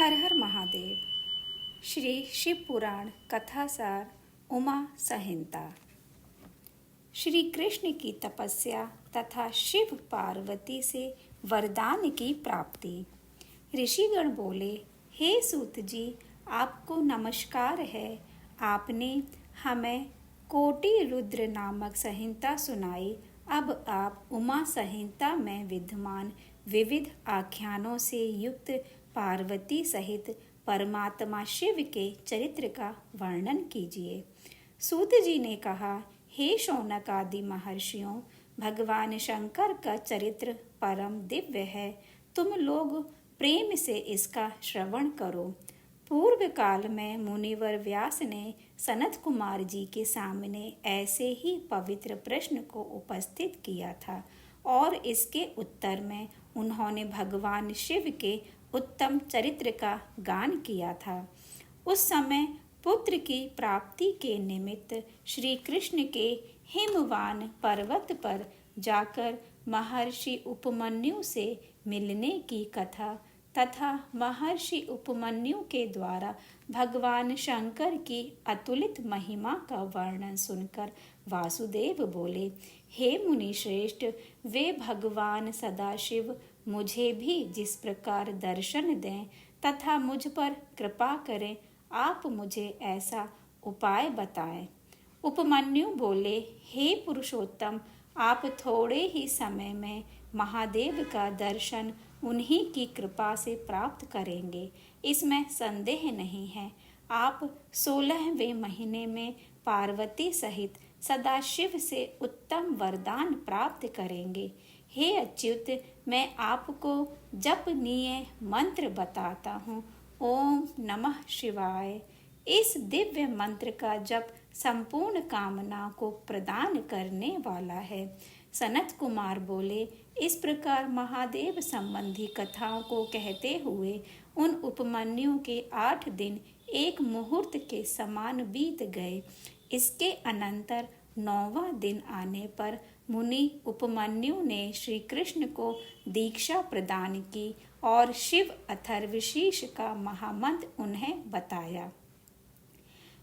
हर हर महादेव। श्री शिव पुराण कथासार उमा संहिता। श्री कृष्ण की तपस्या तथा शिव पार्वती से वरदान की प्राप्ति। ऋषिगण बोले, हे सूत जी, आपको नमस्कार है। आपने हमें कोटि रुद्र नामक संहिता सुनाई। अब आप उमा संहिता में विद्यमान विविध आख्यानों से युक्त पार्वती सहित परमात्मा शिव के चरित्र का वर्णन कीजिए। सूत जी ने कहा, हे शौनक आदि महर्षियों, भगवान शंकर का चरित्र परम दिव्य है। तुम लोग प्रेम से इसका श्रवण करो। पूर्व काल में मुनिवर व्यास ने सनत कुमार जी के सामने ऐसे ही पवित्र प्रश्न को उपस्थित किया था और इसके उत्तर में उन्होंने भगवान शिव के उत्तम चरित्र का गान किया था। उस समय पुत्र की प्राप्ति के निमित्त श्री कृष्ण के हिमवान पर्वत पर जाकर महर्षि उपमन्यु से मिलने की कथा तथा महर्षि उपमन्यु के द्वारा भगवान शंकर की अतुलित महिमा का वर्णन सुनकर वासुदेव बोले, हे मुनि श्रेष्ठ, वे भगवान सदाशिव मुझे भी जिस प्रकार दर्शन दें तथा मुझ पर कृपा करें, आप मुझे ऐसा उपाय बताएं। उपमन्यु बोले, हे पुरुषोत्तम, आप थोड़े ही समय में महादेव का दर्शन उन्हीं की कृपा से प्राप्त करेंगे, इसमें संदेह नहीं है। आप 16वें महीने में पार्वती सहित सदाशिव से उत्तम वरदान प्राप्त करेंगे। हे अच्युत, मैं आपको जपनीय मंत्र बताता हूँ। ओम नमः शिवाय। इस दिव्य मंत्र का जप संपूर्ण कामना को प्रदान करने वाला है। सनत कुमार बोले, इस प्रकार महादेव संबंधी कथाओं को कहते हुए उन उपमन्यु के 8 दिन एक मुहूर्त के समान बीत गए। इसके अनंतर 9वां दिन आने पर मुनि उपमन्यु ने श्री कृष्ण को दीक्षा प्रदान की और शिव अथर्वशीष का महामंत्र उन्हें बताया।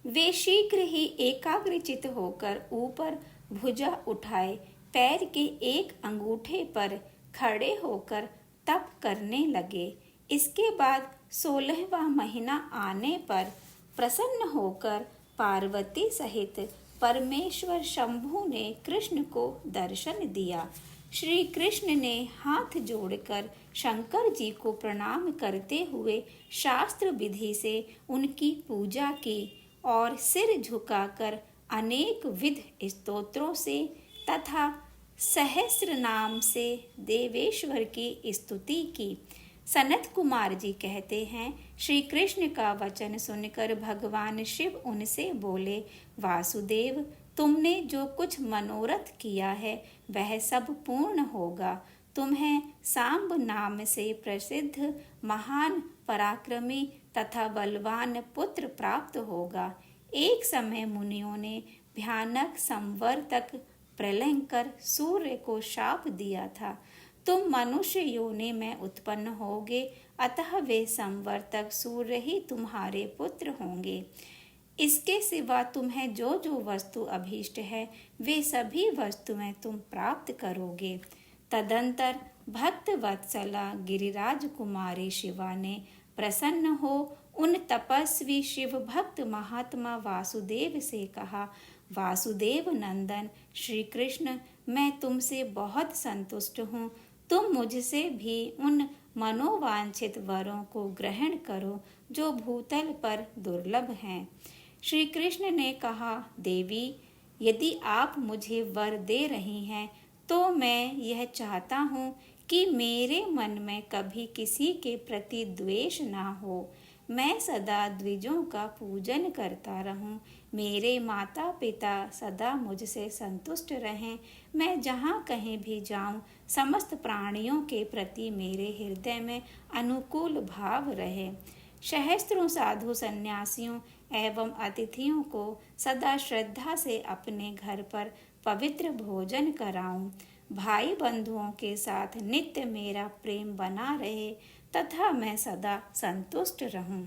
वे शीघ्र ही एकाग्रचित होकर ऊपर भुजा उठाए पैर के एक अंगूठे पर खड़े होकर तप करने लगे। इसके बाद 16वां महीना आने पर प्रसन्न होकर पार्वती सहित परमेश्वर शंभु ने कृष्ण को दर्शन दिया। श्री कृष्ण ने हाथ जोड़कर शंकर जी को प्रणाम करते हुए शास्त्र विधि से उनकी पूजा की और सिर झुकाकर अनेक विध स्तोत्रों से तथा सहस्र नाम से देवेश्वर की स्तुति की। सनत कुमार जी कहते हैं, श्री कृष्ण का वचन सुनकर भगवान शिव उनसे बोले, वासुदेव, तुमने जो कुछ मनोरथ किया है वह सब पूर्ण होगा। तुम्हें सांब नाम से प्रसिद्ध महान पराक्रमी तथा बलवान पुत्र प्राप्त होगा। एक समय मुनियों ने भयानक संवर्तक प्रलयंकर सूर्य को शाप दिया था, तुम मनुष्य योनि में उत्पन्न होगे, अतः वे संवर्तक सूर्य ही तुम्हारे पुत्र होंगे। इसके सिवा तुम्हें जो जो वस्तु अभीष्ट है वे सभी वस्तुएं तुम प्राप्त करोगे। तदंतर भक्त वत्सला गिरिराज कुमारी शिवा ने प्रसन्न हो उन तपस्वी शिव भक्त महात्मा वासुदेव से कहा, वासुदेव नंदन श्री कृष्ण, मैं तुमसे बहुत संतुष्ट हूँ। तुम मुझसे भी उन मनोवांछित वरों को ग्रहण करो जो भूतल पर दुर्लभ हैं। श्री कृष्ण ने कहा, देवी, यदि आप मुझे वर दे रही हैं तो मैं यह चाहता हूँ कि मेरे मन में कभी किसी के प्रति द्वेष ना हो। मैं सदा द्विजों का पूजन करता रहूं। मेरे माता पिता सदा मुझसे संतुष्ट रहें। मैं जहाँ कहीं भी जाऊं, समस्त प्राणियों के प्रति मेरे हृदय में अनुकूल भाव रहे। सहस्त्रों साधु सन्यासियों एवं अतिथियों को सदा श्रद्धा से अपने घर पर पवित्र भोजन कराऊं। भाई बंधुओं के साथ नित्य मेरा प्रेम बना रहे तथा मैं सदा संतुष्ट रहूं।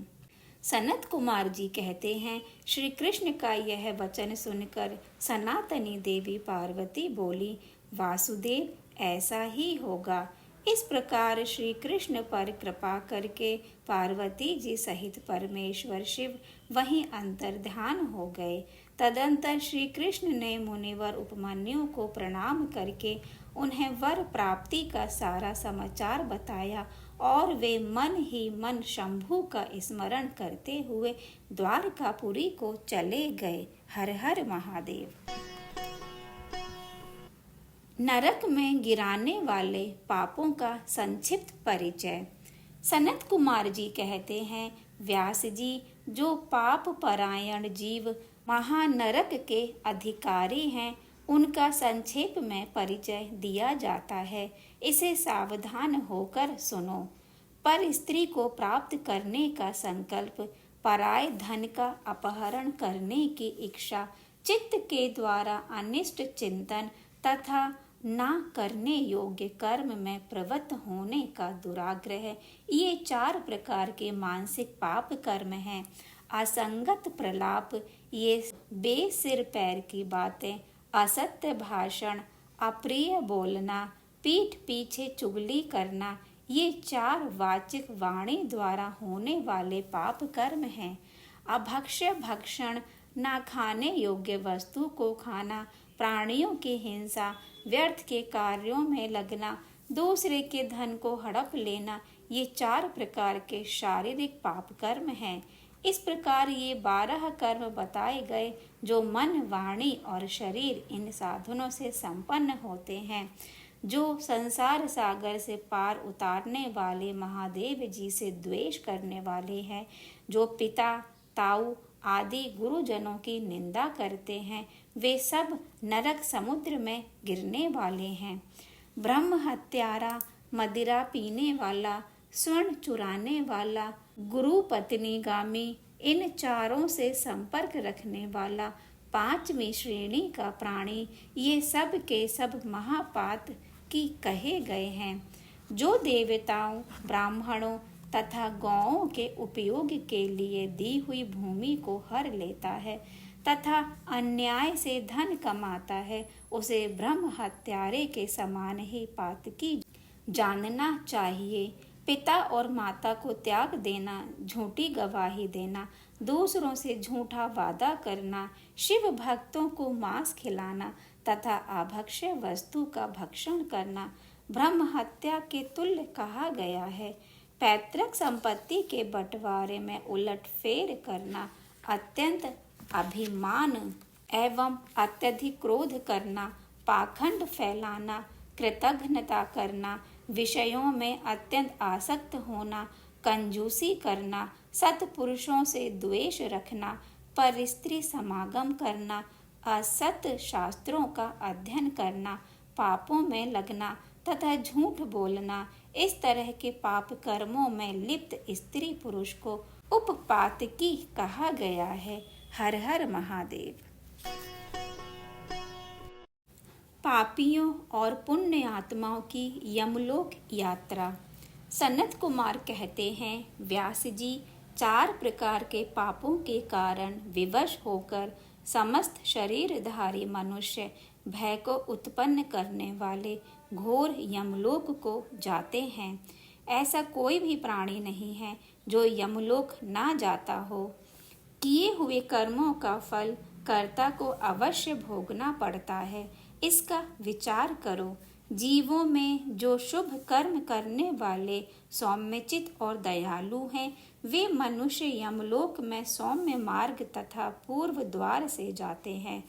सनत कुमार जी कहते हैं, श्री कृष्ण का यह वचन सुनकर सनातनी देवी पार्वती बोली, वासुदेव ऐसा ही होगा। इस प्रकार श्री कृष्ण पर कृपा करके पार्वती जी सहित परमेश्वर शिव वहीं अंतर्ध्यान हो गए। तदंतर श्री कृष्ण ने मुनिवर उपमन्यु को प्रणाम करके उन्हें वर प्राप्ति का सारा समाचार बताया और वे मन ही मन शंभु का स्मरण करते हुए द्वारकापुरी को चले गए। हर हर महादेव। नरक में गिराने वाले पापों का संक्षिप्त परिचय। सनत कुमार जी कहते हैं, व्यास जी, जो पाप परायण जीव महानरक के अधिकारी हैं, उनका संक्षेप में परिचय दिया जाता है। इसे सावधान होकर सुनो। पर स्त्री को प्राप्त करने का संकल्प, पराय धन का अपहरण करने की इच्छा, चित्त के द्वारा अनिष्ट चिंतन तथा ना करने योग्य कर्म में प्रवृत्त होने का दुराग्रह, ये 4 प्रकार के मानसिक पाप कर्म हैं। असंगत प्रलाप, ये बेसिर पैर की बातें, असत्य भाषण, अप्रिय बोलना, पीठ पीछे चुगली करना, ये 4 वाचिक वाणी द्वारा होने वाले पाप कर्म हैं। अभक्ष्य भक्षण, ना खाने योग्य वस्तु को खाना, प्राणियों की हिंसा, व्यर्थ के कार्यों में लगना, दूसरे के धन को हड़प लेना, ये 4 प्रकार के शारीरिक पाप कर्म हैं। इस प्रकार ये 12 कर्म बताए गए जो मन, वाणी और शरीर इन साधनों से संपन्न होते हैं, जो संसार सागर से पार उतारने वाले महादेव जी से द्वेष करने वाले हैं, जो पिता, ताऊ आदि गुरुजनों की निंदा करते हैं, वे सब नरक समुद्र में गिरने वाले हैं। ब्रह्म हत्यारा, मदिरा पीने वाला, स्वर्ण चुराने वाला, गुरु पत्नी गामी, इन 4 से संपर्क रखने वाला, 5वीं श्रेणी का प्राणी, ये सब के सब महापात की कहे गए हैं। जो देवताओं, ब्राह्मणों तथा गौओं के उपयोग के लिए दी हुई भूमि को हर लेता है तथा अन्याय से धन कमाता है, उसे ब्रह्म हत्यारे के समान ही पातकी जानना चाहिए। पिता और माता को त्याग देना, झूठी गवाही देना, दूसरों से झूठा वादा करना, शिव भक्तों को मांस खिलाना तथा आभक्ष्य वस्तु का भक्षण करना ब्रह्म हत्या के तुल्य कहा गया है। पैतृक संपत्ति के बंटवारे में उलटफेर करना, अत्यंत अभिमान एवं अत्यधिक क्रोध करना, पाखंड फैलाना, कृतघ्नता करना, विषयों में अत्यंत आसक्त होना, कंजूसी करना, सत्पुरुषों से द्वेष रखना, पर स्त्री समागम करना, असत शास्त्रों का अध्ययन करना, पापों में लगना तथा झूठ बोलना, इस तरह के पाप कर्मों में लिप्त स्त्री पुरुष को उपपातकी कहा गया है। हर हर महादेव। पापियों और पुण्य आत्माओं की यमलोक यात्रा। सनत कुमार कहते हैं, व्यास जी, 4 प्रकार के पापों के कारण विवश होकर समस्त शरीरधारी मनुष्य भय को उत्पन्न करने वाले घोर यमलोक को जाते हैं। ऐसा कोई भी प्राणी नहीं है जो यमलोक ना जाता हो। किए हुए कर्मों का फल कर्ता को अवश्य भोगना पड़ता है, इसका विचार करो। जीवों में जो शुभ कर्म करने वाले सौम्यचित और दयालु हैं, वे मनुष्य यमलोक में सौम्य मार्ग तथा पूर्व द्वार से जाते हैं,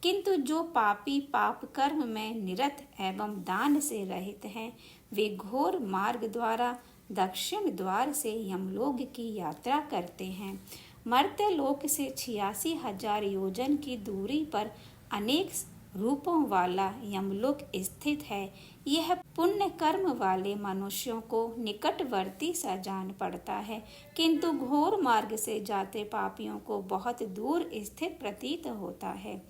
किंतु जो पापी पाप कर्म में निरत एवं दान से रहित हैं, वे घोर मार्ग द्वारा दक्षिण द्वार से यमलोक की यात्रा करते हैं। मर्त्य लोक से 86,000 योजन की दूरी पर अनेक रूपों वाला यमलोक स्थित है। यह पुण्य कर्म वाले मनुष्यों को निकटवर्ती सा जान पड़ता है, किंतु घोर मार्ग से जाते पापियों को बहुत दूर स्थित प्रतीत होता है।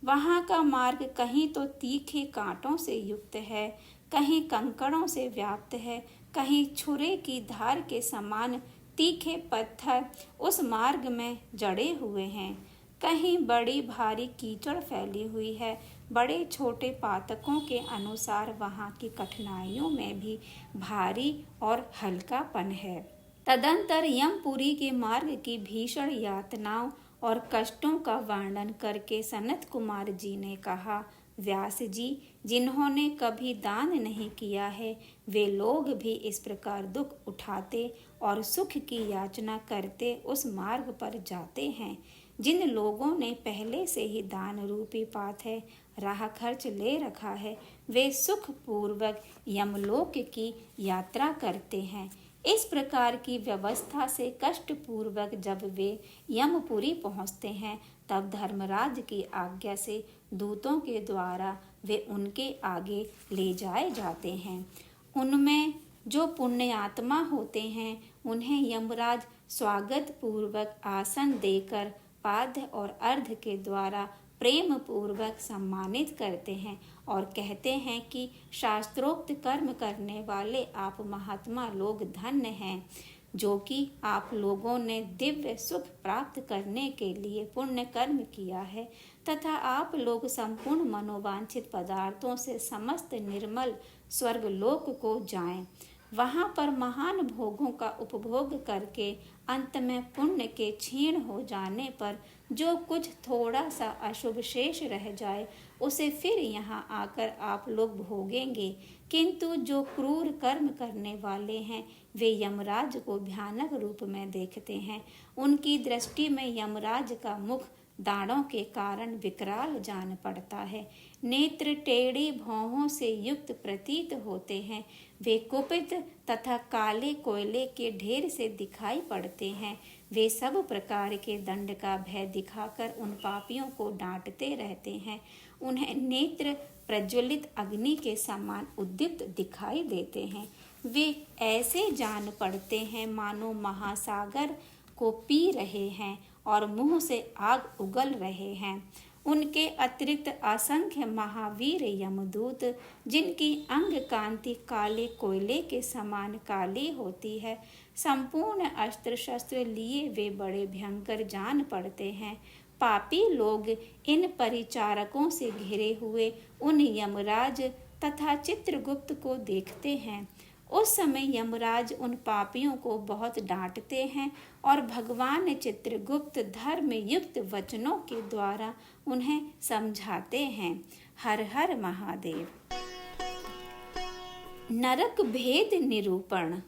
वहाँ का मार्ग कहीं तो तीखे कांटों से युक्त है, कहीं कंकड़ों से व्याप्त है, कहीं छुरे की धार के समान तीखे पत्थर उस मार्ग में जड़े हुए हैं, कहीं बड़ी भारी कीचड़ फैली हुई है। बड़े छोटे पातकों के अनुसार वहाँ की कठिनाइयों में भी भारी और हल्कापन है। तदंतर यमपुरी के मार्ग की भीषण यातनाओं और कष्टों का वर्णन करके सनत कुमार जी ने कहा, व्यास जी, जिन्होंने कभी दान नहीं किया है वे लोग भी इस प्रकार दुख उठाते और सुख की याचना करते उस मार्ग पर जाते हैं। जिन लोगों ने पहले से ही दान रूपी पाथे राह खर्च ले रखा है वे सुख पूर्वक यमलोक की यात्रा करते हैं। इस प्रकार की व्यवस्था से कष्ट पूर्वक जब वे यमपुरी पहुँचते हैं तब धर्मराज की आज्ञा से दूतों के द्वारा वे उनके आगे ले जाए जाते हैं। उनमें जो पुण्यात्मा होते हैं उन्हें यमराज स्वागत पूर्वक आसन देकर पाद्य और अर्घ के द्वारा प्रेम पूर्वक सम्मानित करते हैं और कहते हैं कि शास्त्रोक्त कर्म करने वाले आप महात्मा लोग धन्य हैं, जो कि आप लोगों ने दिव्य सुख प्राप्त करने के लिए पुण्य कर्म किया है तथा आप लोग संपूर्ण मनोवांछित पदार्थों से समस्त निर्मल स्वर्गलोक को जाएं। वहाँ पर महान भोगों का उपभोग करके अंत में पुण्य के क्षीण हो जाने पर जो कुछ थोड़ा सा अशुभ शेष रह जाए उसे फिर यहाँ आकर आप लोग भोगेंगे। किंतु जो क्रूर कर्म करने वाले हैं वे यमराज को भयानक रूप में देखते हैं। उनकी दृष्टि में यमराज का मुख दाढ़ों के कारण विकराल जान पड़ता है। नेत्र टेढ़ी भौहों से युक्त प्रतीत होते हैं। वे कुपित तथा काले कोयले के ढेर से दिखाई पड़ते हैं। वे सब प्रकार के दंड का भय दिखाकर उन पापियों को डांटते रहते हैं। उन्हें नेत्र प्रज्वलित अग्नि के समान उद्दीप्त दिखाई देते हैं। वे ऐसे जान पड़ते हैं मानो महासागर को पी रहे हैं और मुंह से आग उगल रहे हैं। उनके अतिरिक्त असंख्य महावीर यमदूत, जिनकी अंग कांति काले कोयले के समान काली होती है, संपूर्ण अस्त्र शस्त्र लिए वे बड़े भयंकर जान पड़ते हैं। पापी लोग इन परिचारकों से घिरे हुए उन यमराज तथा चित्रगुप्त को देखते हैं। उस समय यमराज उन पापियों को बहुत डांटते हैं और भगवान चित्रगुप्त धर्म युक्त वचनों के द्वारा उन्हें समझाते हैं। हर हर महादेव। नरक भेद निरूपण।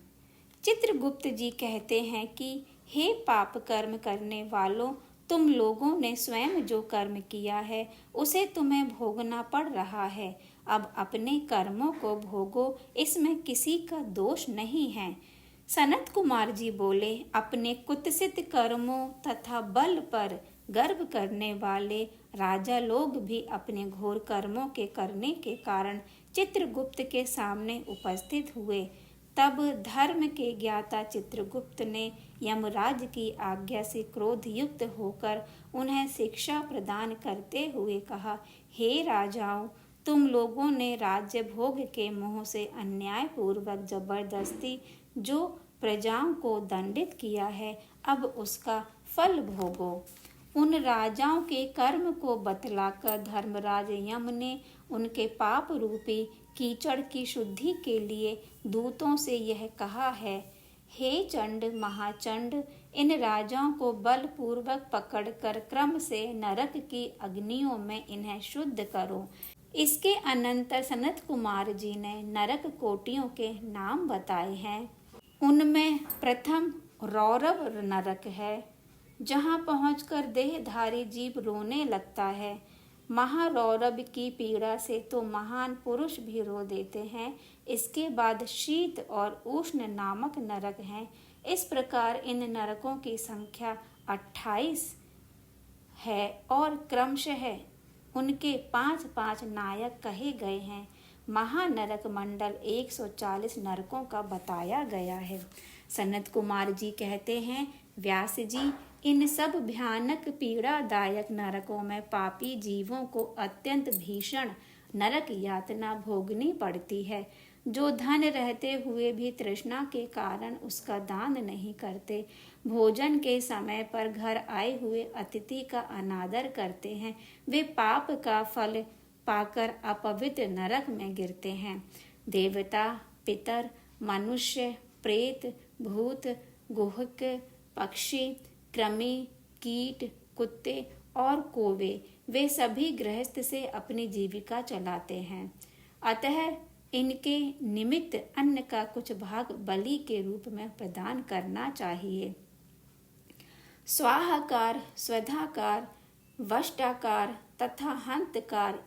चित्रगुप्त जी कहते हैं कि हे पाप कर्म करने वालों, तुम लोगों ने स्वयं जो कर्म किया है उसे तुम्हें भोगना पड़ रहा है। अब अपने कर्मों को भोगो, इसमें किसी का दोष नहीं है। सनत कुमार जी बोले, अपने कुत्सित कर्मों तथा बल पर गर्व करने वाले राजा लोग भी अपने घोर कर्मों के करने के कारण चित्रगुप्त के सामने उपस्थित हुए। तब धर्म के ज्ञाता चित्रगुप्त ने यमराज की आज्ञा से क्रोध युक्त होकर उन्हें शिक्षा प्रदान करते हुए कहा, हे राजाओं, तुम लोगों ने राज्य भोग के मोह से अन्यायपूर्वक जबरदस्ती जो प्रजाओं को दंडित किया है, अब उसका फल भोगो। उन राजाओं के कर्म को बतलाकर धर्मराज यम ने उनके पाप रूपी कीचड़ की शुद्धि के लिए दूतों से यह कहा है, हे चंड महाचंड, इन राजाओं को बलपूर्वक पकड़कर क्रम से नरक की अग्नियों में इन्हें शुद्ध करो। इसके अनंतर सनत कुमार जी ने नरक कोटियों के नाम बताए हैं। उनमें प्रथम रौरव नरक है, जहाँ पहुंचकर देहधारी जीव रोने लगता है। महारौरव की पीड़ा से तो महान पुरुष भी रो देते हैं। इसके बाद शीत और उष्ण नामक नरक हैं। इस प्रकार इन नरकों की संख्या 28 है और क्रमशः उनके 5-5 नायक कहे गए हैं। महानरक मंडल 140 नरकों का बताया गया है। सनत कुमार जी कहते हैं, व्यास जी, इन सब भयानक पीड़ादायक नरकों में पापी जीवों को अत्यंत भीषण नरक यातना भोगनी पड़ती है। जो धन रहते हुए भी तृष्णा के कारण उसका दान नहीं करते, भोजन के समय पर घर आए हुए अतिथि का अनादर करते हैं, वे पाप का फल पाकर अपवित्र नरक में गिरते हैं। देवता, पितर, मनुष्य, प्रेत, भूत, गुहक, पक्षी, कृमि, कीट, कुत्ते और कौवे, वे सभी गृहस्थ से अपनी जीविका चलाते हैं। अतः इनके निमित्त अन्न का कुछ भाग बलि के रूप में प्रदान करना चाहिए। स्वाहाकार, स्वधाकार, वष्टाकार तथा हंतकार,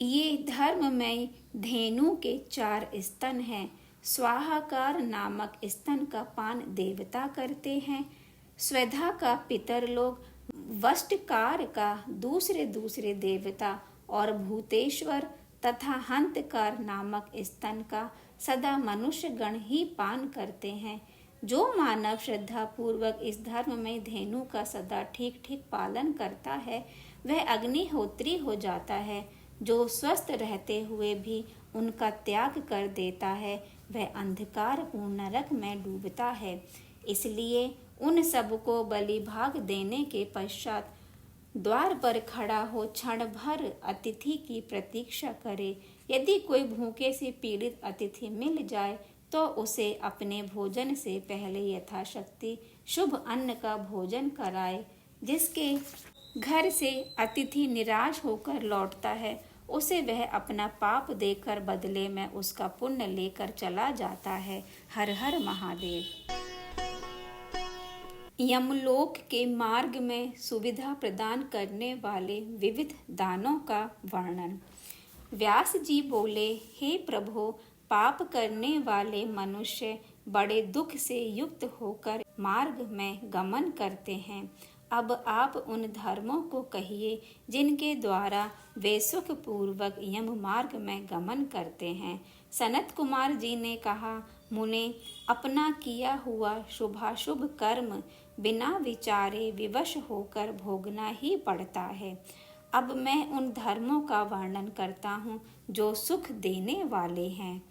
ये धर्ममय धेनु के 4 स्तन हैं। स्वाहाकार नामक स्तन का पान देवता करते हैं, स्वधा का पितर लोग, वष्टकार का दूसरे देवता और भूतेश्वर तथा हंतकार नामक स्तन का सदा मनुष्य गण ही पान करते हैं। जो मानव श्रद्धा पूर्वक इस धर्म में धेनु का सदा ठीक ठीक पालन करता है, वह अग्निहोत्री हो जाता है। जो स्वस्थ रहते हुए भी उनका त्याग कर देता है, वह अंधकार पूर्ण नरक में डूबता है। इसलिए उन सबको बलि भाग देने के पश्चात द्वार पर खड़ा हो क्षण भर अतिथि की प्रतीक्षा करे। यदि कोई भूखे से पीड़ित अतिथि मिल जाए तो उसे अपने भोजन से पहले यथाशक्ति शुभ अन्न का भोजन कराए। जिसके घर से अतिथि निराश होकर लौटता है, उसे वह अपना पाप देकर बदले में उसका पुण्य लेकर चला जाता है। हर हर महादेव। यमलोक के मार्ग में सुविधा प्रदान करने वाले विविध दानों का वर्णन। व्यास जी बोले, हे प्रभु, पाप करने वाले मनुष्य बड़े दुख से युक्त होकर मार्ग में गमन करते हैं। अब आप उन धर्मों को कहिए जिनके द्वारा वे सुख पूर्वक यम मार्ग में गमन करते हैं। सनत कुमार जी ने कहा, मुने, अपना किया हुआ शुभाशुभ कर्म बिना विचारे विवश होकर भोगना ही पड़ता है। अब मैं उन धर्मों का वर्णन करता हूँ जो सुख देने वाले हैं।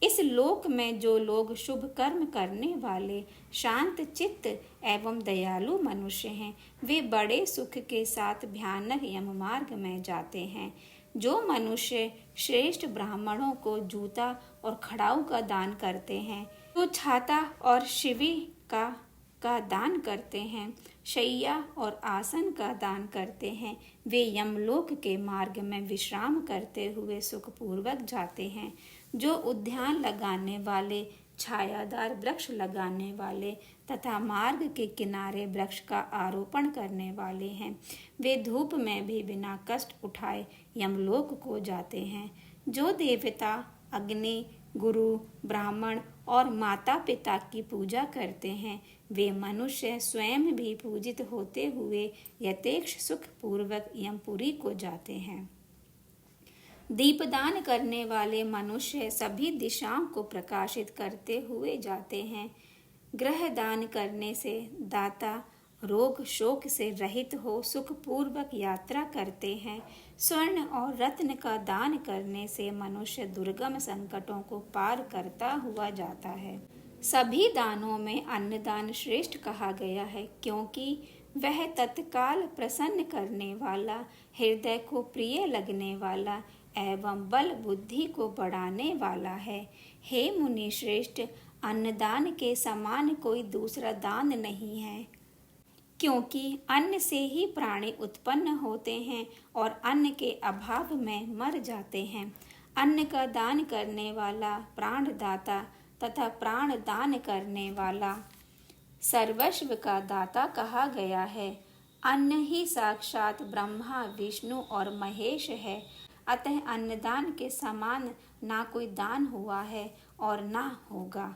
इस लोक में जो लोग शुभ कर्म करने वाले शांत चित्त एवं दयालु मनुष्य हैं, वे बड़े सुख के साथ भयानक यम मार्ग में जाते हैं। जो मनुष्य श्रेष्ठ ब्राह्मणों को जूता और खड़ाऊ का दान करते हैं, जो छाता और शिवी का दान करते हैं, शैया और आसन का दान करते हैं, वे यमलोक के मार्ग में विश्राम करते हुए सुखपूर्वक जाते हैं। जो उद्यान लगाने वाले, छायादार वृक्ष लगाने वाले तथा मार्ग के किनारे वृक्ष का आरोपण करने वाले हैं, वे धूप में भी बिना कष्ट उठाए यमलोक को जाते हैं। जो देवता, अग्नि, गुरु, ब्राह्मण और माता पिता की पूजा करते हैं, वे मनुष्य स्वयं भी पूजित होते हुए यथेक्ष सुख पूर्वक यमपुरी को जाते हैं। दीपदान करने वाले मनुष्य सभी दिशाओं को प्रकाशित करते हुए जाते हैं। ग्रह दान करने से दाता रोग शोक से रहित हो सुखपूर्वक यात्रा करते हैं। स्वर्ण और रत्न का दान करने से मनुष्य दुर्गम संकटों को पार करता हुआ जाता है। सभी दानों में अन्नदान श्रेष्ठ कहा गया है, क्योंकि वह तत्काल प्रसन्न करने वाला, हृदय को प्रिय लगने वाला एवं बल बुद्धि को बढ़ाने वाला है। हे मुनि श्रेष्ठ, अन्नदान के समान कोई दूसरा दान नहीं है, क्योंकि अन्न से ही प्राणी उत्पन्न होते हैं और अन्न के अभाव में मर जाते हैं। अन्न का दान करने वाला प्राणदाता तथा प्राण दान करने वाला सर्वस्व का दाता कहा गया है। अन्न ही साक्षात ब्रह्मा, विष्णु और महेश है। अतः अन्नदान के समान ना कोई दान हुआ है और ना होगा।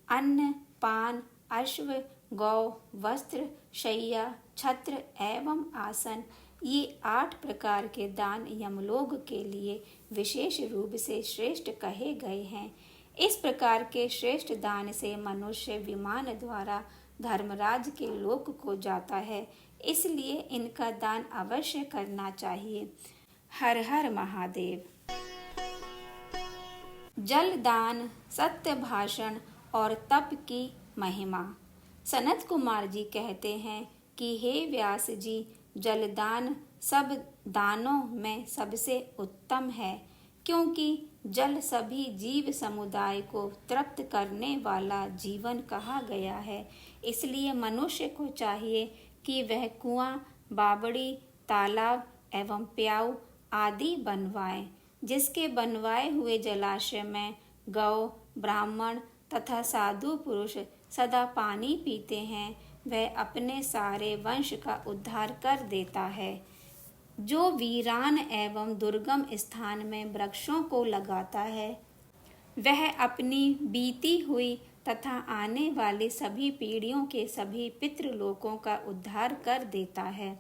अन्न, पान, अश्व, गौ, वस्त्र, शैया, छत्र एवं आसन, ये 8 प्रकार के दान यमलोक के लिए विशेष रूप से श्रेष्ठ कहे गए हैं। इस प्रकार के श्रेष्ठ दान से मनुष्य विमान द्वारा धर्मराज के लोक को जाता है, इसलिए इनका दान अवश्य करना चाहिए। हर हर महादेव। जल दान, सत्य भाषण और तप की महिमा। सनत कुमार जी कहते हैं कि हे व्यास जी, जलदान सब दानों में सबसे उत्तम है, क्योंकि जल सभी जीव समुदाय को तृप्त करने वाला जीवन कहा गया है। इसलिए मनुष्य को चाहिए कि वह कुआं, बावड़ी, तालाब एवं प्याऊ आदि बनवाए, जिसके बनवाए हुए जलाशय में गौ, ब्राह्मण तथा साधु पुरुष सदा पानी पीते हैं, वह अपने सारे वंश का उद्धार कर देता है। जो वीरान एवं दुर्गम स्थान में वृक्षों को लगाता है, वह अपनी बीती हुई तथा आने वाली सभी पीढ़ियों के सभी पितृलोकों का उद्धार कर देता है।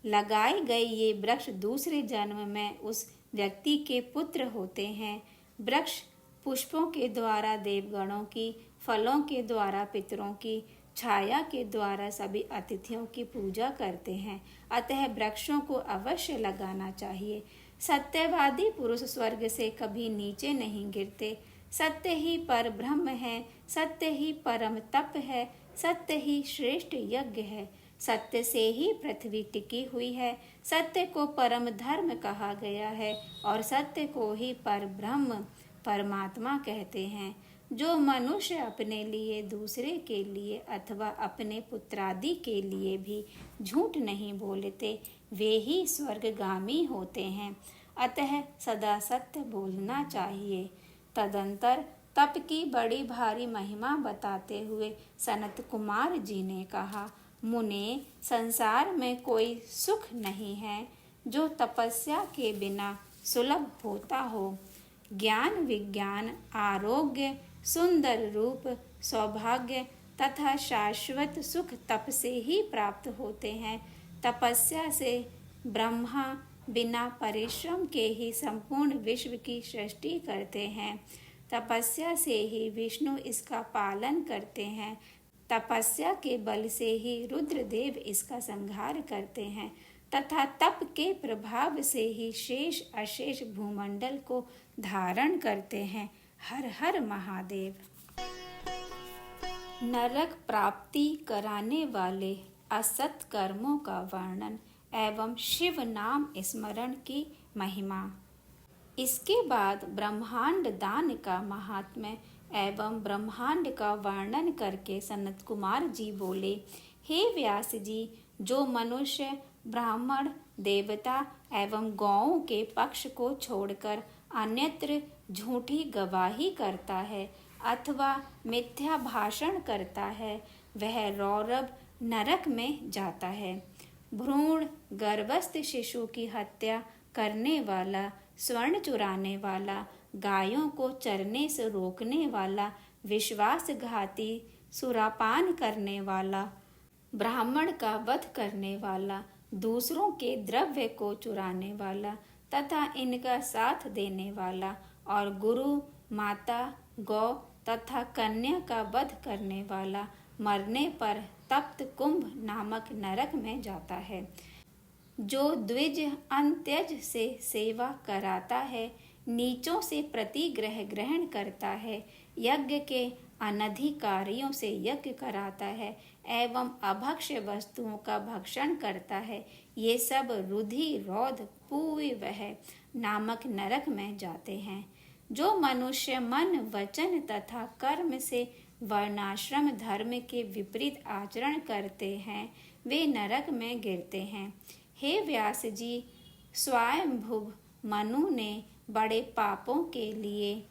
लगाए गए ये वृक्ष दूसरे जन्म में उस व्यक्ति के पुत्र होते हैं। वृक्ष पुष्पों के द्वारा देवगणों की, फलों के द्वारा पितरों की, छाया के द्वारा सभी अतिथियों की पूजा करते हैं। अतः वृक्षों को अवश्य लगाना चाहिए। सत्यवादी पुरुष स्वर्ग से कभी नीचे नहीं गिरते। सत्य ही पर ब्रह्म है, सत्य ही परम तप है, सत्य ही श्रेष्ठ यज्ञ है। सत्य से ही पृथ्वी टिकी हुई है। सत्य को परम धर्म कहा गया है और सत्य को ही पर ब्रह्म परमात्मा कहते हैं। जो मनुष्य अपने लिए, दूसरे के लिए अथवा अपने पुत्रादि के लिए भी झूठ नहीं बोलते, वे ही स्वर्गगामी होते हैं। अतः सदा सत्य बोलना चाहिए। तदंतर तप की बड़ी भारी महिमा बताते हुए सनत कुमार जी ने कहा, मुने, संसार में कोई सुख नहीं है जो तपस्या के बिना सुलभ होता हो। ज्ञान, विज्ञान, आरोग्य, सुंदर रूप, सौभाग्य तथा शाश्वत सुख तप से ही प्राप्त होते हैं। तपस्या से ब्रह्मा बिना परिश्रम के ही संपूर्ण विश्व की सृष्टि करते हैं। तपस्या से ही विष्णु इसका पालन करते हैं। तपस्या के बल से ही रुद्रदेव इसका संहार करते हैं तथा तप के प्रभाव से ही शेष अशेष भूमंडल को धारण करते हैं। हर हर महादेव। नरक प्राप्ति कराने वाले असत कर्मों का वर्णन एवं शिव नाम स्मरण की महिमा। इसके बाद ब्रह्मांड दान का महात्म्य एवं ब्रह्मांड का वर्णन करके सनत कुमार जी बोले, हे व्यास जी, जो मनुष्य ब्राह्मण, देवता एवं गौओं के पक्ष को छोड़कर अन्यत्र झूठी गवाही करता है अथवा मिथ्या भाषण करता है, वह रौरव नरक में जाता है। भ्रूण गर्भस्थ शिशु की हत्या करने वाला, स्वर्ण चुराने वाला, गायों को चरने से रोकने वाला, विश्वासघाती, सुरापान करने वाला, ब्राह्मण का वध करने वाला, दूसरों के द्रव्य को चुराने वाला तथा इनका साथ देने वाला और गुरु, माता, गौ तथा कन्या का वध करने वाला मरने पर तप्त कुंभ नामक नरक में जाता है। जो द्विज अंत्यज से सेवा कराता है, नीचों से प्रतिग्रह ग्रहण करता है, यज्ञ के अनधिकारियों से यज्ञ कराता है एवं अभक्ष्य वस्तुओं का भक्षण करता है, ये सब रुधि रौध पूर्वह नामक नरक में जाते हैं। जो मनुष्य मन, वचन तथा कर्म से वर्णाश्रम धर्म के विपरीत आचरण करते हैं, वे नरक में गिरते हैं। हे व्यास जी, स्वयंभुव मनु ने बड़े पापों के लिए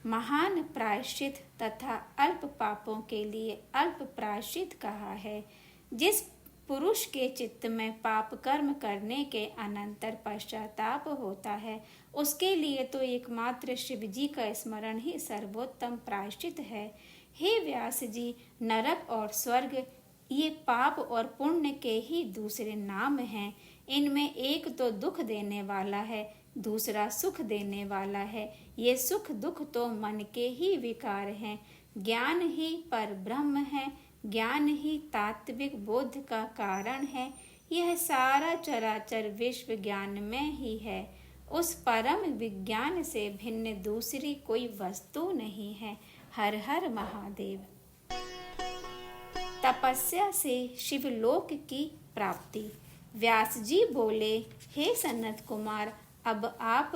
महान प्रायश्चित तथा अल्प पापों के लिए अल्प प्रायश्चित कहा है। जिस पुरुष के चित्त में पाप कर्म करने के अनंतर पश्चाताप होता है, उसके लिए तो एकमात्र शिव जी का स्मरण ही सर्वोत्तम प्रायश्चित है। हे व्यास जी, नरक और स्वर्ग ये पाप और पुण्य के ही दूसरे नाम हैं। इनमें एक तो दुख देने वाला है, दूसरा सुख देने वाला है। ये सुख दुख तो मन के ही विकार हैं। ज्ञान ही पर ब्रह्म है, ज्ञान ही तात्विक बोध का कारण है। यह सारा चराचर विश्व ज्ञान में ही है। उस परम विज्ञान से भिन्न दूसरी कोई वस्तु नहीं है। हर हर महादेव। तपस्या से शिवलोक की प्राप्ति। व्यास जी बोले, हे सनत कुमार, अब आप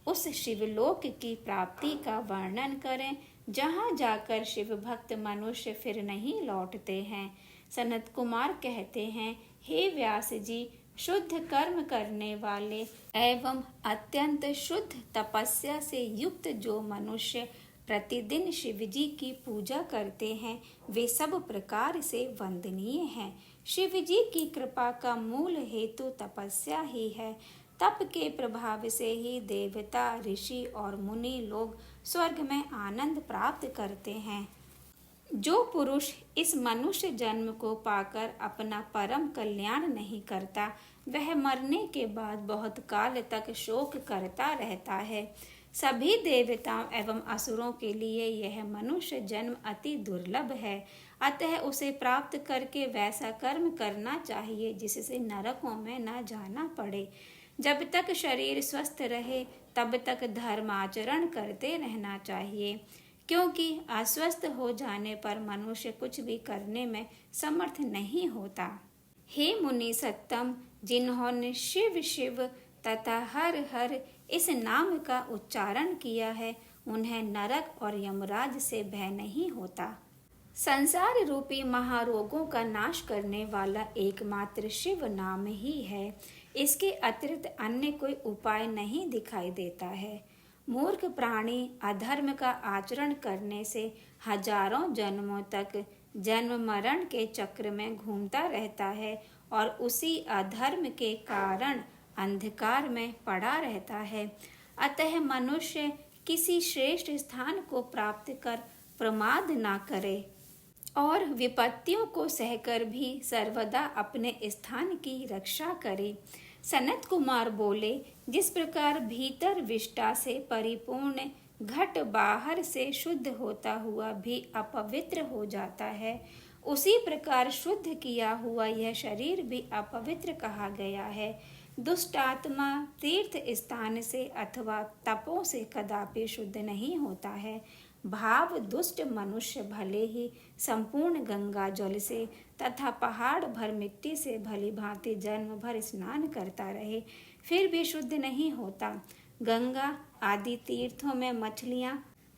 उस शिवलोक की प्राप्ति का वर्णन करें जहाँ जाकर शिव भक्त मनुष्य फिर नहीं लौटते हैं। सनत कुमार कहते हैं, हे व्यास जी, शुद्ध कर्म करने वाले एवं अत्यंत शुद्ध तपस्या से युक्त जो मनुष्य प्रतिदिन शिव जी की पूजा करते हैं, वे सब प्रकार से वंदनीय हैं। शिव जी की कृपा का मूल हेतु तपस्या ही है। तप के प्रभाव से ही देवता, ऋषि और मुनि लोग स्वर्ग में आनंद प्राप्त करते हैं। जो पुरुष इस मनुष्य जन्म को पाकर अपना परम कल्याण नहीं करता, वह मरने के बाद बहुत काल तक शोक करता रहता है। सभी देवताओं एवं असुरों के लिए यह मनुष्य जन्म अति दुर्लभ है। अतः उसे प्राप्त करके वैसा कर्म करना चाहिए जिससे नरकों में न जाना पड़े। जब तक शरीर स्वस्थ रहे तब तक धर्माचरण करते रहना चाहिए, क्योंकि अस्वस्थ हो जाने पर मनुष्य कुछ भी करने में समर्थ नहीं होता। हे मुनि सत्तम, जिन्होंने शिव शिव तथा हर हर इस नाम का उच्चारण किया है, उन्हें नरक और यमराज से भय नहीं होता। संसार रूपी महारोगों का नाश करने वाला एकमात्र शिव नाम ही है। इसके अतिरिक्त अन्य कोई उपाय नहीं दिखाई देता है। मूर्ख प्राणी अधर्म का आचरण करने से हजारों जन्मों तक जन्म मरण के चक्र में घूमता रहता है और उसी अधर्म के कारण अंधकार में पड़ा रहता है। अतः मनुष्य किसी श्रेष्ठ स्थान को प्राप्त कर प्रमाद ना करे और विपत्तियों को सहकर भी सर्वदा अपने स्थान की रक्षा करे। सनत कुमार बोले, जिस प्रकार भीतर विष्ठा से परिपूर्ण घट बाहर से शुद्ध होता हुआ भी अपवित्र हो जाता है, उसी प्रकार शुद्ध किया हुआ यह शरीर भी अपवित्र कहा गया है। दुष्ट आत्मा तीर्थ स्थान से अथवा तपों से कदापि शुद्ध नहीं होता है। भाव दुष्ट मनुष्य भले ही संपूर्ण गंगा जल से तथा पहाड़ भर मिट्टी से भली भांति जन्म भर स्नान करता रहे, फिर भी शुद्ध नहीं होता। गंगा आदि तीर्थों में मछलियां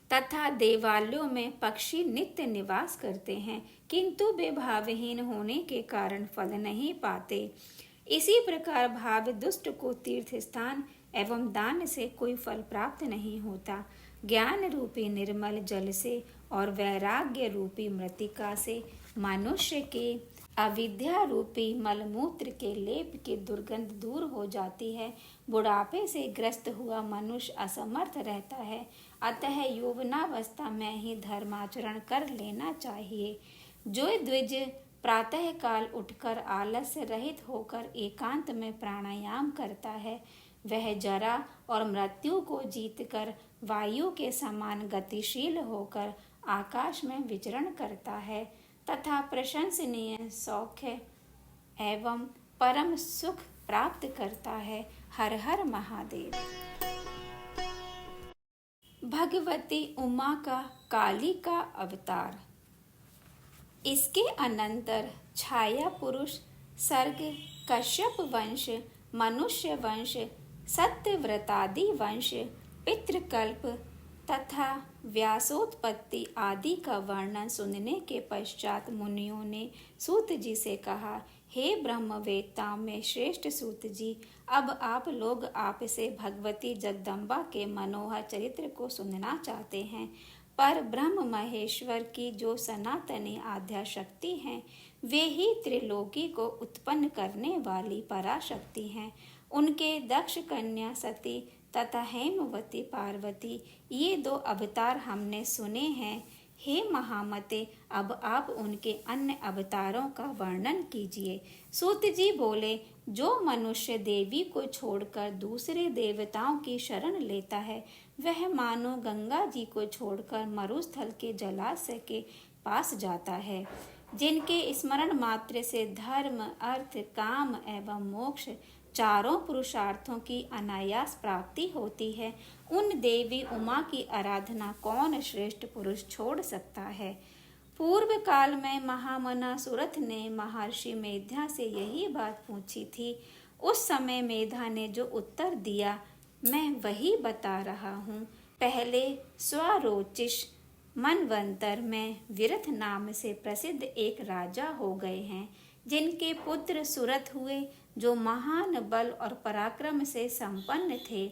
तथा देवालयों में पक्षी नित्य निवास करते हैं, किंतु वे भावहीन होने के कारण फल नहीं पाते। इसी प्रकार भाव दुष्ट को तीर्थ स्थान एवं दान से कोई फल प्राप्त नहीं होता। ज्ञान रूपी निर्मल जल से और वैराग्य रूपी मृतिका से मनुष्य के अविद्या रूपी मलमूत्र के लेप की दुर्गंध दूर हो जाती है। बुढ़ापे से ग्रस्त हुआ मनुष्य असमर्थ रहता है, अतः यौवनावस्था में ही धर्माचरण कर लेना चाहिए। जो द्विज प्रातः काल उठकर आलस्य रहित होकर एकांत में प्राणायाम करता है, वह जरा और मृत्यु को जीतकर वायु के समान गतिशील होकर आकाश में विचरण करता है तथा प्रशंसनीय सौख्य एवं परम सुख प्राप्त करता है। हर हर महादेव। भगवती उमा का काली का अवतार। इसके अनंतर छाया पुरुष सर्ग, कश्यप वंश, मनुष्य वंश, सत्यव्रतादि वंश, पितृकल्प तथा व्यासोत्पत्ति आदि का वर्णन सुनने के पश्चात मुनियों ने सूत जी से कहा, हे ब्रह्मवेत्ताओं में श्रेष्ठ सूत जी, अब आप लोग आपसे भगवती जगदम्बा के मनोहर चरित्र को सुनना चाहते हैं। पर ब्रह्म महेश्वर की जो सनातनी आद्या शक्ति हैं, वे ही त्रिलोकी को उत्पन्न करने वाली पराशक्ति हैं। उनके दक्ष कन्या सती तथा हेमवती पार्वती, ये दो अवतार हमने सुने हैं। हे महामते, अब आप उनके अन्य अवतारों का वर्णन कीजिए। सूत जी बोले, जो मनुष्य देवी को छोड़कर दूसरे देवताओं की शरण लेता है, वह मानो गंगा जी को छोड़कर मरुस्थल के जलाशय के पास जाता है। जिनके स्मरण मात्र से धर्म, अर्थ, काम एवं मोक्ष चारों पुरुषार्थों की अनायास प्राप्ति होती है, उन देवी उमा की आराधना कौन श्रेष्ठ पुरुष छोड़ सकता है। पूर्व काल में महामना सुरथ ने महर्षि मेधा से यही बात पूछी थी। उस समय मेधा ने जो उत्तर दिया मैं वही बता रहा हूँ। पहले स्वरोचिष मनवंतर में विरथ नाम से प्रसिद्ध एक राजा हो गए हैं, जिनके पुत्र सुरथ हुए, जो महान बल और पराक्रम से संपन्न थे।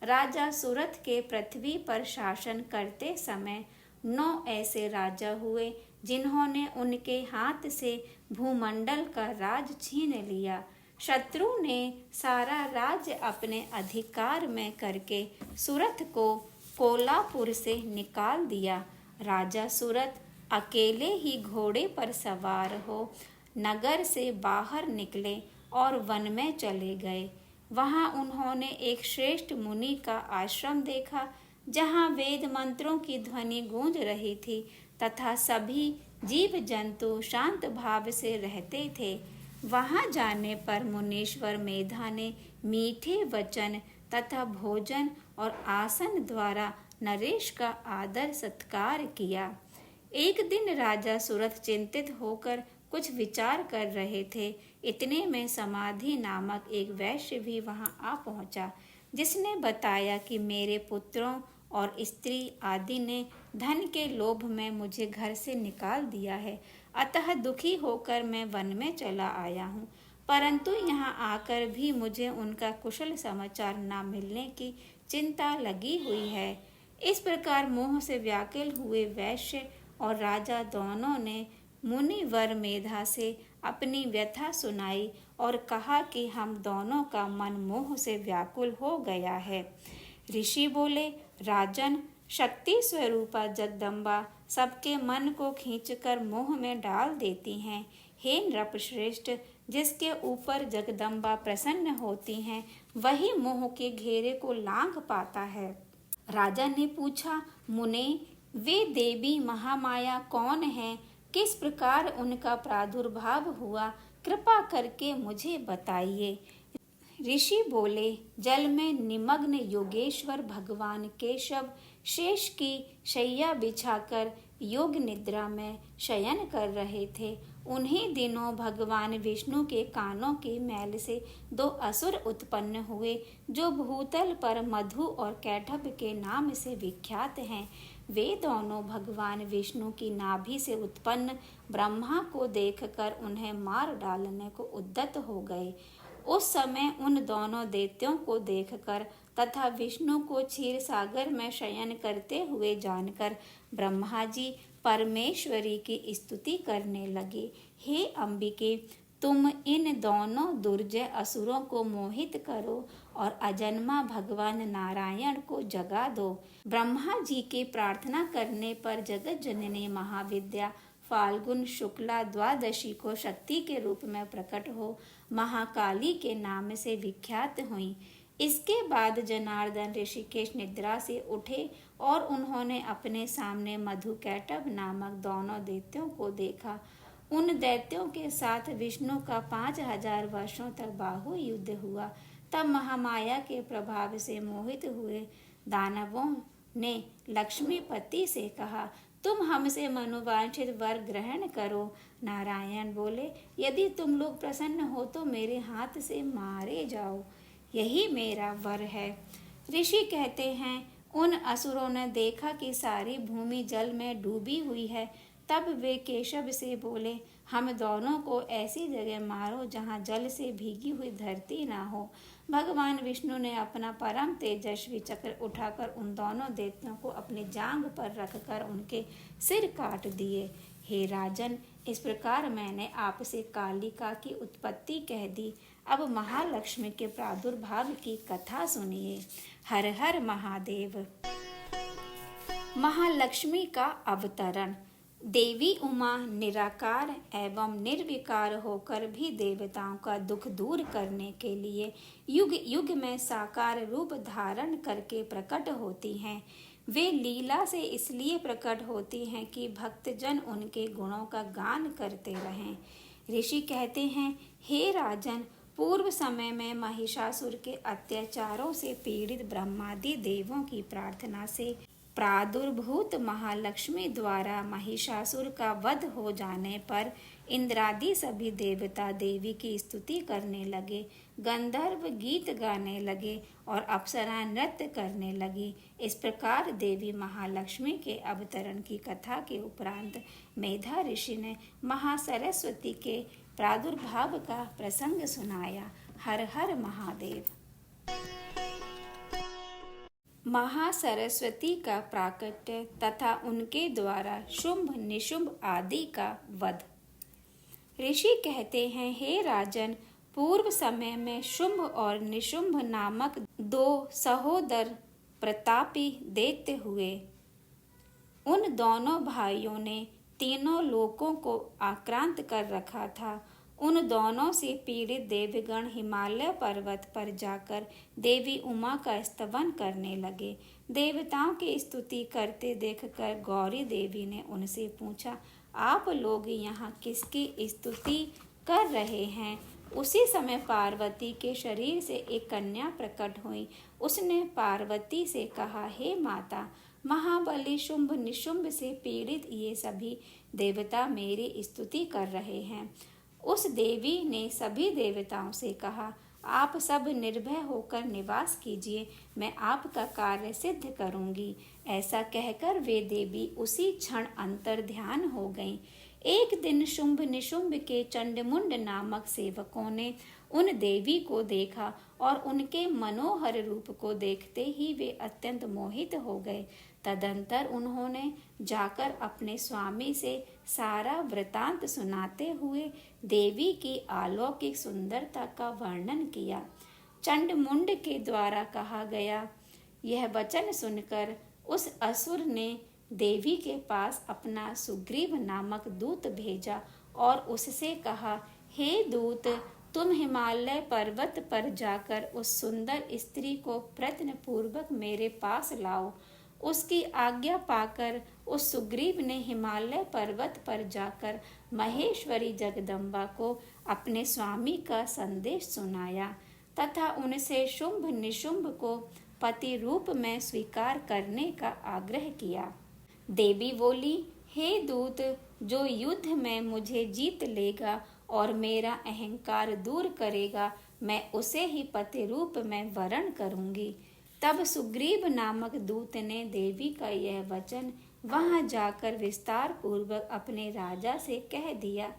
राजा सुरथ के पृथ्वी पर शासन करते समय 9 ऐसे राजा हुए, जिन्होंने उनके हाथ से भूमंडल का राज छीन लिया। शत्रु ने सारा राज्य अपने अधिकार में करके सुरथ को कोलापुर से निकाल दिया। राजा सुरथ अकेले ही घोड़े पर सवार हो नगर से बाहर निकले और वन में चले गए। वहां उन्होंने एक श्रेष्ठ मुनि का आश्रम देखा, जहां वेद मंत्रों की ध्वनि गूंज रही थी तथा सभी जीव जंतु शांत भाव से रहते थे। वहां जाने पर मुनीश्वर मेधा ने मीठे वचन तथा भोजन और आसन द्वारा नरेश का आदर सत्कार किया। एक दिन राजा सुरथ चिंतित होकर कुछ विचार कर रहे थे। इतने में समाधि नामक एक वैश्य भी वहां आ पहुंचा, जिसने बताया कि मेरे पुत्रों और स्त्री आदि ने धन के लोभ में मुझे घर से निकाल दिया है, अतः दुखी होकर मैं वन में चला आया हूँ। परंतु यहाँ आकर भी मुझे उनका कुशल समाचार न मिलने की चिंता लगी हुई है। इस प्रकार मोह से व्याकुल हुए वैश्य और राजा दोनों ने मुनिवर मेधा से अपनी व्यथा सुनाई और कहा कि हम दोनों का मन मोह से व्याकुल हो गया है। ऋषि बोले, राजन, शक्ति स्वरूपा जगदम्बा सबके मन को खींचकर मोह में डाल देती हैं। हे नृपश्रेष्ठ, जिसके ऊपर जगदम्बा प्रसन्न होती हैं, वही मोह के घेरे को लांघ पाता है। राजा ने पूछा, मुने, वे देवी महामाया कौन हैं? किस प्रकार उनका प्रादुर्भाव हुआ? कृपा करके मुझे बताइए। ऋषि बोले, जल में निमग्न योगेश्वर भगवान केशव शेष की शैया बिछाकर योग निद्रा में शयन कर रहे थे। उन्हीं दिनों भगवान विष्णु के कानों के मैल से 2 असुर उत्पन्न हुए, जो भूतल पर मधु और कैटभ के नाम से विख्यात हैं। वे दोनों भगवान विष्णु की नाभि से उत्पन्न ब्रह्मा को देखकर उन्हें मार डालने को उद्यत हो गए। उस समय उन दोनों दैत्यों को देखकर तथा विष्णु को क्षीर सागर में शयन करते हुए जानकर ब्रह्मा जी परमेश्वरी की स्तुति करने लगे। हे अंबिके, तुम इन दोनों दुर्जय असुरों को मोहित करो और अजन्मा भगवान नारायण को जगा दो। ब्रह्मा जी के प्रार्थना करने पर जगत जननी महाविद्या फाल्गुन शुक्ला द्वादशी को शक्ति के रूप में प्रकट हो महाकाली के नाम से विख्यात हुई। इसके बाद जनार्दन ऋषिकेश निद्रा से उठे और उन्होंने अपने सामने मधुकैटभ नामक दोनों दैत्यों को देखा। उन दैत्यों के साथ विष्णु का 5000 वर्षों तक बाहु युद्ध हुआ। तब महामाया के प्रभाव से मोहित हुए दानवों ने लक्ष्मीपति से कहा, तुम हमसे मनोवांछित वर ग्रहण करो। नारायण बोले, यदि तुम लोग प्रसन्न हो तो मेरे हाथ से मारे जाओ, यही मेरा वर है। ऋषि कहते हैं, उन असुरों ने देखा कि सारी भूमि जल में डूबी हुई है। तब वे केशव से बोले, हम दोनों को ऐसी जगह मारो जहाँ जल से भीगी हुई धरती ना हो। भगवान विष्णु ने अपना परम तेजस्वी चक्र उठाकर उन दोनों दैत्यों को अपनी जांघ पर रखकर उनके सिर काट दिए। हे राजन, इस प्रकार मैंने आपसे कालिका की उत्पत्ति कह दी। अब महालक्ष्मी के प्रादुर्भाव की कथा सुनिए। हर हर महादेव। महालक्ष्मी का अवतरण। देवी उमा निराकार एवं निर्विकार होकर भी देवताओं का दुख दूर करने के लिए युग युग में साकार रूप धारण करके प्रकट होती हैं। वे लीला से इसलिए प्रकट होती हैं कि भक्तजन उनके गुणों का गान करते रहें। ऋषि कहते हैं, हे राजन, पूर्व समय में महिषासुर के अत्याचारों से पीड़ित ब्रह्मादि देवों की प्रार्थना से प्रादुर्भूत महालक्ष्मी द्वारा महिषासुर का वध हो जाने पर इंद्रादि सभी देवता देवी की स्तुति करने लगे, गंधर्व गीत गाने लगे और अप्सरा नृत्य करने लगी। इस प्रकार देवी महालक्ष्मी के अवतरण की कथा के उपरांत मेधा ऋषि ने महासरस्वती के प्रादुर्भाव का प्रसंग सुनाया। हर हर महादेव। महासरस्वती का प्राकट्य तथा उनके द्वारा शुंभ निशुंभ आदि का वध। ऋषि कहते हैं, हे राजन, पूर्व समय में शुंभ और निशुंभ नामक दो सहोदर प्रतापी दैत्य हुए। उन दोनों भाइयों ने तीनों लोकों को आक्रांत कर रखा था। उन दोनों से पीड़ित देवगण हिमालय पर्वत पर जाकर देवी उमा का स्तवन करने लगे। देवताओं की स्तुति करते देखकर गौरी देवी ने उनसे पूछा, आप लोग यहाँ किसकी स्तुति कर रहे हैं? उसी समय पार्वती के शरीर से एक कन्या प्रकट हुई। उसने पार्वती से कहा, हे माता, महाबली शुंभ निशुंभ से पीड़ित ये सभी देवता मेरी स्तुति कर रहे हैं। उस देवी ने सभी देवताओं से कहा, आप सब निर्भय होकर निवास कीजिए, मैं आपका कार्य सिद्ध करूंगी। ऐसा कहकर वे देवी उसी क्षण अंतर ध्यान हो गईं। एक दिन शुंभ निशुंभ के चंडमुंड नामक सेवकों ने उन देवी को देखा और उनके मनोहर रूप को देखते ही वे अत्यंत मोहित हो गए। तदंतर उन्होंने जाकर अपने स्वामी से सारा वृतांत सुनाते हुए देवी की अलौकिक सुंदरता का वर्णन किया। चंडमुंड के द्वारा कहा गया यह वचन सुनकर उस असुर ने देवी के पास अपना सुग्रीव नामक दूत भेजा और उससे कहा, हे दूत, तुम हिमालय पर्वत पर जाकर उस सुंदर स्त्री को प्रयत्न पूर्वक मेरे पास लाओ। उसकी आज्ञा पाकर उस सुग्रीव ने हिमालय पर्वत पर जाकर महेश्वरी जगदम्बा को अपने स्वामी का संदेश सुनाया तथा उनसे शुंभ निशुंभ को पति रूप में स्वीकार करने का आग्रह किया। देवी बोली, हे दूत, जो युद्ध में मुझे जीत लेगा और मेरा अहंकार दूर करेगा, मैं उसे ही पति रूप में वरण करूंगी। तब सुग्रीव नामक दूत ने देवी का यह वचन वहां जाकर विस्तार पूर्वक अपने राजा से कह दिया।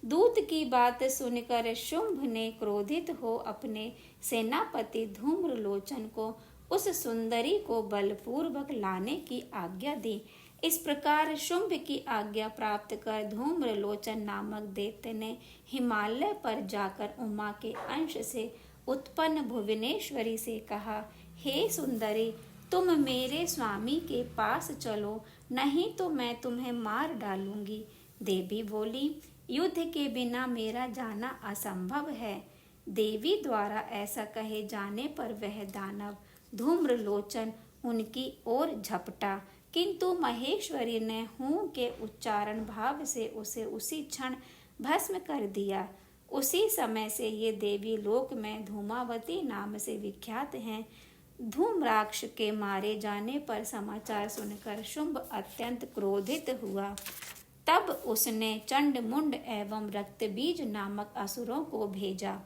दूत की बात सुनकर शुंभ ने क्रोधित हो अपने सेनापति धूम्रलोचन को उस सुंदरी को बलपूर्वक लाने की आज्ञा दी। इस प्रकार शुंभ की आज्ञा प्राप्त कर धूम्रलोचन नामक दैत्य ने हिमालय पर जाकर उमा के अंश से उत्पन्न भुवनेश्वरी से कहा, हे सुंदरी, तुम मेरे स्वामी के पास चलो, नहीं तो मैं तुम्हें मार डालूंगी। देवी बोली, युद्ध के बिना मेरा जाना असंभव है। देवी द्वारा ऐसा कहे जाने पर वह दानव धूम्रलोचन उनकी ओर झपटा, किंतु महेश्वरी ने हूँ के उच्चारण भाव से उसे उसी क्षण भस्म कर दिया। उसी समय से ये देवी लोक में धूमावती नाम से विख्यात हैं। धूम्राक्ष के मारे जाने पर समाचार सुनकर शुंभ अत्यंत क्रोधित हुआ। तब उसने चंडमुंड एवं रक्तबीज नामक असुरों को भेजा।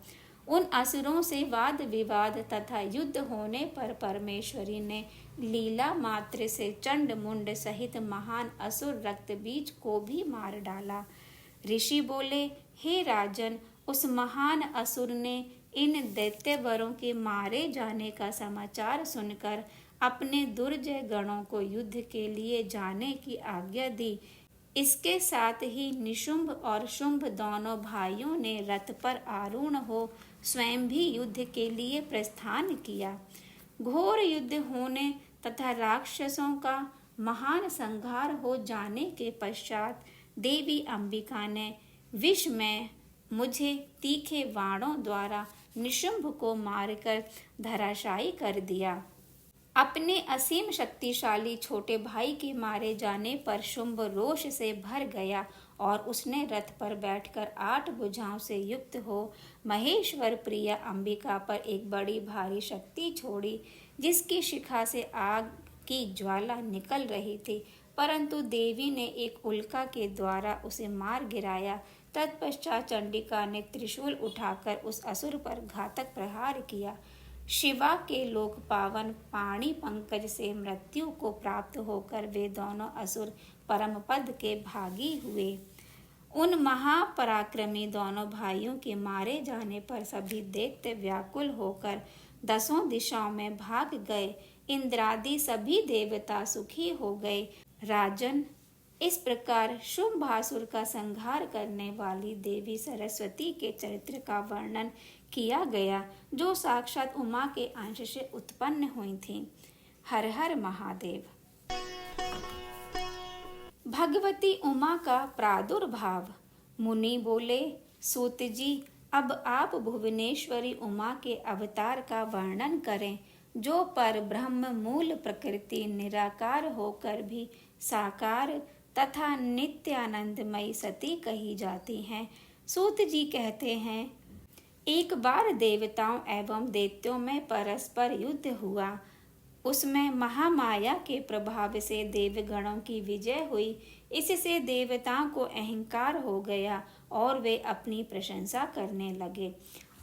उन असुरों से वाद विवाद तथा युद्ध होने पर परमेश्वरी ने लीला मात्र से चंडमुंड सहित महान असुर रक्तबीज को भी मार डाला। ऋषि बोले, हे राजन, उस महान असुर ने इन दैत्यवरों के मारे जाने का समाचार सुनकर अपने दुर्जय गणों को युद्ध के लिए जाने की आज्ञा दी। इसके साथ ही निशुंभ और शुंभ दोनों भाइयों ने रथ पर आरूढ़ हो स्वयं भी युद्ध के लिए प्रस्थान किया। घोर युद्ध होने तथा राक्षसों का महान संहार हो जाने के पश्चात देवी अंबिका ने विष में मुझे तीखे बाणों द्वारा निशुंभ को मारकर धराशायी कर दिया। अपने असीम शक्तिशाली छोटे भाई के मारे जाने पर शुंभ रोष से भर गया और उसने रथ पर बैठकर 8 भुजाओं से युक्त हो महेश्वर प्रिया अंबिका पर एक बड़ी भारी शक्ति छोड़ी, जिसकी शिखा से आग की ज्वाला निकल रही थी, परंतु देवी ने एक उल्का के द्वारा उसे मार गिराया। तत्पश्चात चंडिका ने त्रिशूल उठाकर उस असुर पर घातक प्रहार किया। शिवा के लोक पावन पाणी पंकज से मृत्यु को प्राप्त होकर वे दोनों असुर परम पद के भागी हुए। उन महापराक्रमी दोनों भाइयों के मारे जाने पर सभी दैत्य व्याकुल होकर 10 दिशाओं में भाग गए। इंद्रादि सभी देवता सुखी हो गए। राजन, इस प्रकार शुंभासुर का संहार करने वाली देवी सरस्वती के चरित्र का वर्णन किया गया, जो साक्षात उमा के अंश से उत्पन्न हुई थीं। हर हर महादेव। भगवती उमा का प्रादुर्भाव। मुनि बोले, सूत जी, अब आप भुवनेश्वरी उमा के अवतार का वर्णन करें, जो पर ब्रह्म मूल प्रकृति निराकार होकर भी साकार तथा नित्यानंदमयी सती कही जाती हैं। सूत जी कहते हैं, एक बार देवताओं एवं दैत्यों में परस्पर युद्ध हुआ। उसमें महामाया के प्रभाव से देवगणों की विजय हुई। इससे देवताओं को अहंकार हो गया और वे अपनी प्रशंसा करने लगे।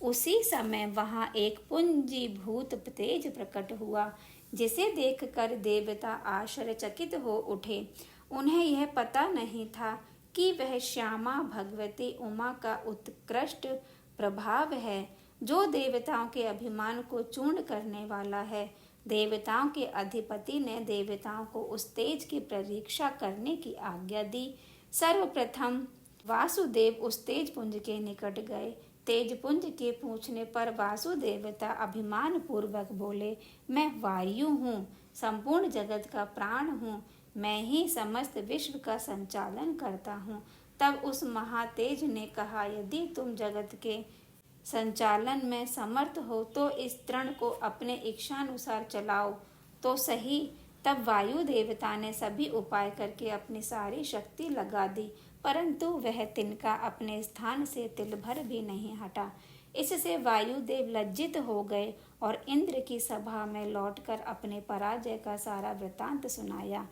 उसी समय वहां एक पुंजीभूत तेज प्रकट हुआ, जिसे देखकर देवता आश्चर्यचकित हो उठे। उन्हें यह पता नहीं था कि वह श्यामा भगवती उमा का उत्कृष्ट प्रभाव है, जो देवताओं के अभिमान को चूर्ण करने वाला है। देवताओं के अधिपति ने देवताओं को उस तेज की परीक्षा करने की आज्ञा दी। सर्वप्रथम वासुदेव उस तेज पुंज के निकट गए। तेज पुंज के पूछने पर वासुदेवता अभिमान पूर्वक बोले, मैं वायु हूँ, संपूर्ण जगत का प्राण हूँ, मैं ही समस्त विश्व का संचालन करता हूँ। तब उस महातेज ने कहा, यदि तुम जगत के संचालन में समर्थ हो तो इस तृण को अपने इच्छानुसार चलाओ तो सही। तब वायु देवता ने सभी उपाय करके अपनी सारी शक्ति लगा दी, परंतु वह तिनका अपने स्थान से तिल भर भी नहीं हटा। इससे वायुदेव लज्जित हो गए और इंद्र की सभा में लौटकर अपने पराजय का सारा वृतांत सुनाया।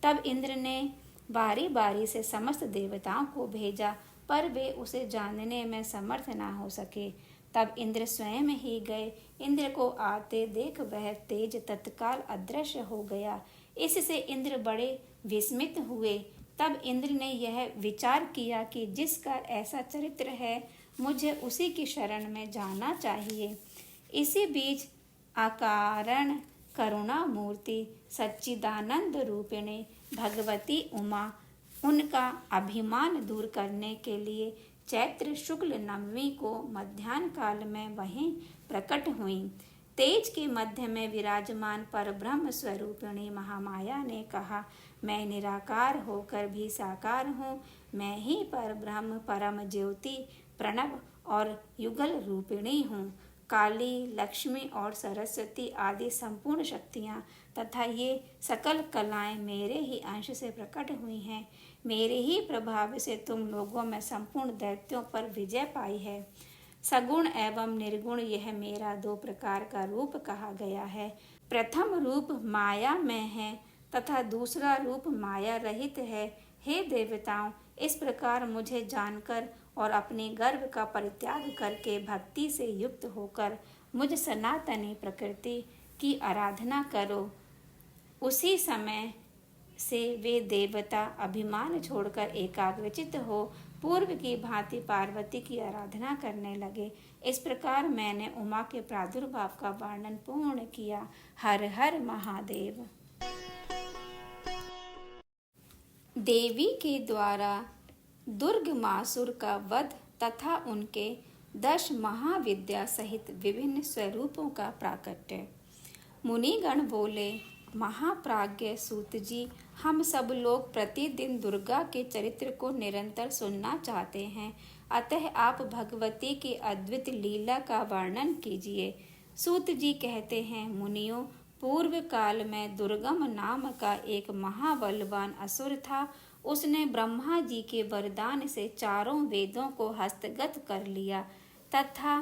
तब इंद्र ने बारी बारी से समस्त देवताओं को भेजा, पर वे उसे जानने में समर्थ न हो सके। तब इंद्र स्वयं ही गए। इंद्र को आते देख वह तेज तत्काल अदृश्य हो गया। इससे इंद्र बड़े विस्मित हुए। तब इंद्र ने यह विचार किया कि जिसका ऐसा चरित्र है, मुझे उसी की शरण में जाना चाहिए। इसी बीच अकारण करुणा मूर्ति सच्चिदानंद रूपिणी भगवती उमा उनका अभिमान दूर करने के लिए चैत्र शुक्ल नवमी को मध्याह्न काल में वहीं प्रकट हुई। तेज के मध्य में विराजमान पर ब्रह्म स्वरूपिणी महामाया ने कहा, मैं निराकार होकर भी साकार हूँ, मैं ही पर ब्रह्म परम ज्योति प्रणव और युगल रूपिणी हूँ। काली, लक्ष्मी और सरस्वती आदि संपूर्ण शक्तियाँ तथा ये सकल कलाएं मेरे ही अंश से प्रकट हुई हैं। मेरे ही प्रभाव से तुम लोगों में संपूर्ण दैत्यों पर विजय पाई है। सगुण एवं निर्गुण यह मेरा 2 प्रकार का रूप कहा गया है। प्रथम रूप माया में है तथा दूसरा रूप माया रहित है। हे देवताओं, इस प्रकार मुझे जानकर और अपने गर्व का परित्याग करके भक्ति से युक्त होकर मुझ सनातनी प्रकृति की आराधना करो। उसी समय से वे देवता अभिमान छोड़कर एकाग्रचित्त हो पूर्व की भांति पार्वती की आराधना करने लगे। इस प्रकार मैंने उमा के प्रादुर्भाव का वर्णन पूर्ण किया। हर हर महादेव। देवी के द्वारा दुर्गमासुर का वध तथा उनके 10 महाविद्या सहित विभिन्न स्वरूपों का प्राकट्य। मुनिगण बोले, महाप्राज्ञ सूत जी, हम सब लोग प्रतिदिन दुर्गा के चरित्र को निरंतर सुनना चाहते हैं, अतः आप भगवती की अद्भुत लीला का वर्णन कीजिए। सूत जी कहते हैं, मुनियों, पूर्व काल में दुर्गम नाम का एक महाबलवान असुर था उसने ब्रह्मा जी के वरदान से चारों वेदों को हस्तगत कर लिया तथा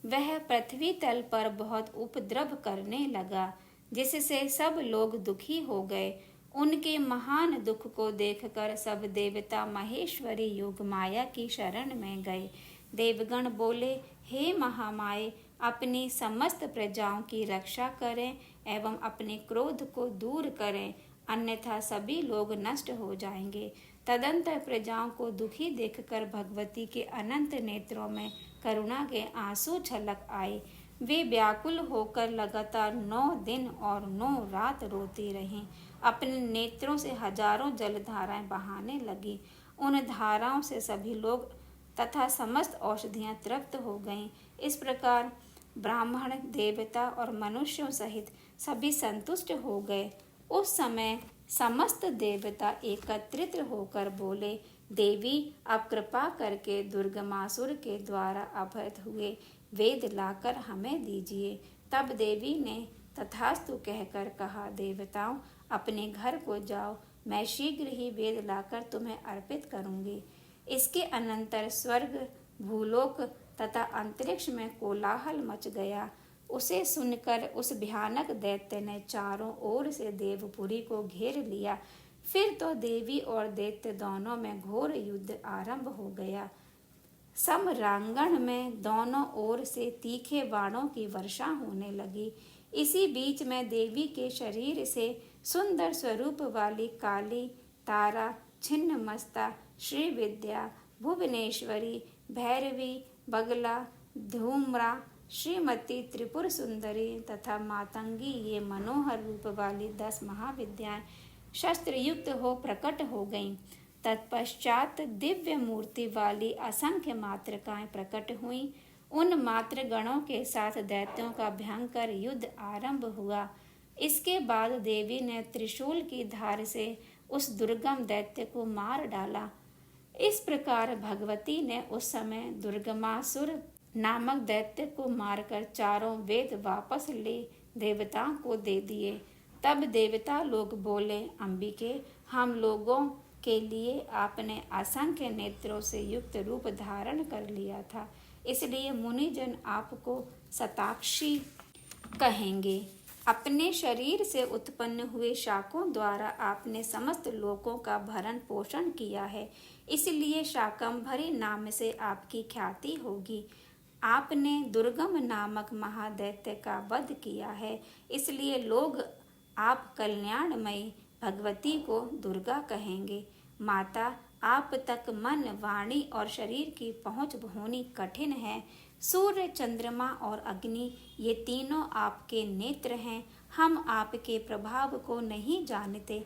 वह पृथ्वी तल पर बहुत उपद्रव करने लगा, जिससे सब लोग दुखी हो गए। उनके महान दुख को देखकर सब देवता महेश्वरी योग माया की शरण में गए। देवगण बोले, हे महामाये, अपनी समस्त प्रजाओं की रक्षा करें एवं अपने क्रोध को दूर करें, अन्यथा सभी लोग नष्ट हो जाएंगे। तदंतर प्रजाओं को दुखी देखकर भगवती के अनंत नेत्रों में करुणा के आंसू छलक आए। वे व्याकुल होकर लगातार 9 दिन और 9 रात रोती रहीं। अपने नेत्रों से हजारों जलधाराएं बहाने लगी। उन धाराओं से सभी लोग तथा समस्त औषधियां तृप्त हो गईं। इस प्रकार ब्राह्मण, देवता और मनुष्यों सहित सभी संतुष्ट हो गए। उस समय समस्त देवता एकत्रित होकर बोले, देवी, अब कृपा करके दुर्गमासुर के द्वारा अपहृत हुए वेद लाकर हमें दीजिए। तब देवी ने तथास्तु कहकर कहा, देवताओं, अपने घर को जाओ, मैं शीघ्र ही वेद लाकर तुम्हें अर्पित करूंगी। इसके अनंतर स्वर्ग, भूलोक तथा अंतरिक्ष में कोलाहल मच गया। उसे सुनकर उस भयानक दैत्य ने चारों ओर से देवपुरी को घेर लिया। फिर तो देवी और दैत्य दोनों में घोर युद्ध आरंभ हो गया। समरांगण में दोनों ओर से तीखे बाणों की वर्षा होने लगी। इसी बीच में देवी के शरीर से सुंदर स्वरूप वाली काली, तारा, छिन्नमस्ता, श्रीविद्या, भुवनेश्वरी, भैरवी, बगला, धूम्रा, श्रीमती, त्रिपुर सुंदरी तथा मातंगी, ये मनोहर रूप वाली 10 महाविद्याएं शस्त्रयुक्त हो प्रकट हो गईं। तत्पश्चात दिव्य मूर्ति वाली असंख्य मातृकाएं प्रकट हुईं। उन मातृगणों के साथ दैत्यों का भयंकर युद्ध आरंभ हुआ। इसके बाद देवी ने त्रिशूल की धार से उस दुर्गम दैत्य को मार डाला। इस प्रकार भगवती ने उस समय दुर्गमासुर नामक दैत्य को मारकर चारों वेद वापस ले देवताओं को दे दिए। तब देवता लोग बोले, अंबिके, हम लोगों के लिए आपने असंख्य नेत्रों से युक्त रूप धारण कर लिया था, इसलिए मुनिजन आपको शताक्षी कहेंगे। अपने शरीर से उत्पन्न हुए शाकों द्वारा आपने समस्त लोकों का भरण पोषण किया है, इसलिए शाकंभरी नाम से आपकी ख्याति होगी। आपने दुर्गम नामक महादैत्य का वध किया है, इसलिए लोग आप कल्याणमयी भगवती को दुर्गा कहेंगे। माता, आप तक मन, वाणी और शरीर की पहुँच होनी कठिन है। सूर्य, चंद्रमा और अग्नि, ये तीनों आपके नेत्र हैं। हम आपके प्रभाव को नहीं जानते।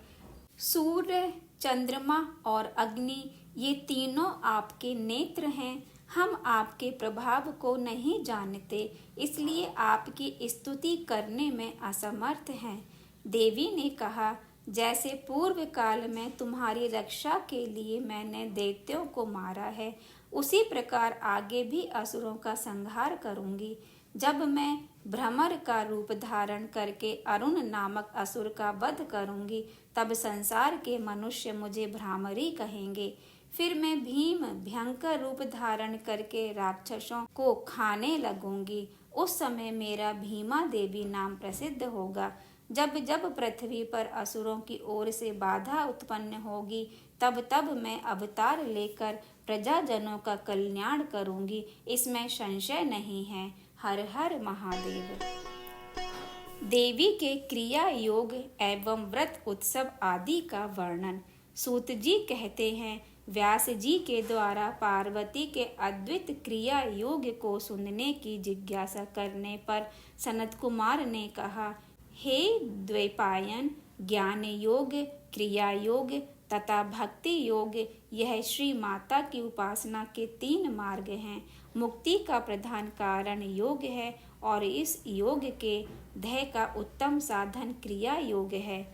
सूर्य, चंद्रमा और अग्नि, ये तीनों आपके नेत्र हैं। हम आपके प्रभाव को नहीं जानते, इसलिए आपकी स्तुति करने में असमर्थ हैं। देवी ने कहा, जैसे पूर्व काल में तुम्हारी रक्षा के लिए मैंने दैत्यों को मारा है, उसी प्रकार आगे भी असुरों का संहार करूंगी। जब मैं भ्रमर का रूप धारण करके अरुण नामक असुर का वध करूंगी, तब संसार के मनुष्य मुझे भ्रामरी कहेंगे। फिर मैं भीम भयंकर रूप धारण करके राक्षसों को खाने लगूंगी। उस समय मेरा भीमा देवी नाम प्रसिद्ध होगा। जब जब पृथ्वी पर असुरों की ओर से बाधा उत्पन्न होगी, तब तब मैं अवतार लेकर प्रजाजनों का कल्याण करूंगी, इसमें संशय नहीं है। हर हर महादेव। देवी के क्रिया योग एवं व्रत उत्सव आदि का वर्णन। सूत जी कहते हैं, व्यास जी के द्वारा पार्वती के अद्वित क्रिया योग को सुनने की जिज्ञासा करने पर सनत कुमार ने कहा, हे द्वैपायन, ज्ञान योग, क्रिया योग तथा भक्ति योग, यह श्री माता की उपासना के 3 मार्ग हैं। मुक्ति का प्रधान कारण योग है और इस योग के ध्येय का उत्तम साधन क्रिया योग है।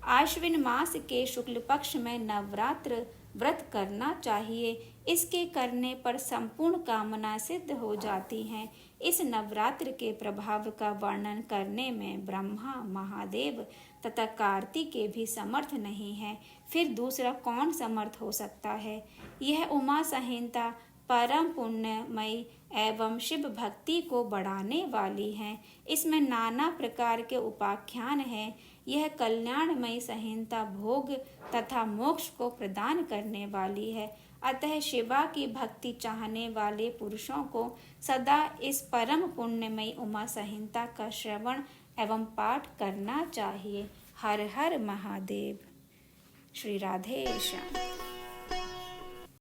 आश्विन मास के शुक्ल पक्ष में नवरात्र व्रत करना चाहिए। इसके करने पर संपूर्ण कामना सिद्ध हो जाती हैं। इस नवरात्र के प्रभाव का वर्णन करने में ब्रह्मा, महादेव तथा कार्तिकेय भी समर्थ नहीं है। फिर दूसरा कौन समर्थ हो सकता है। यह उमा संहिता परम पुण्यमयी एवं शिव भक्ति को बढ़ाने वाली है। इसमें नाना प्रकार के उपाख्यान हैं। यह कल्याणमयी संहिता भोग तथा मोक्ष को प्रदान करने वाली है। अतः शिवा की भक्ति चाहने वाले पुरुषों को सदा इस परम पुण्यमयी उमा संहिता का श्रवण एवं पाठ करना चाहिए। हर हर महादेव। श्री राधे श्याम।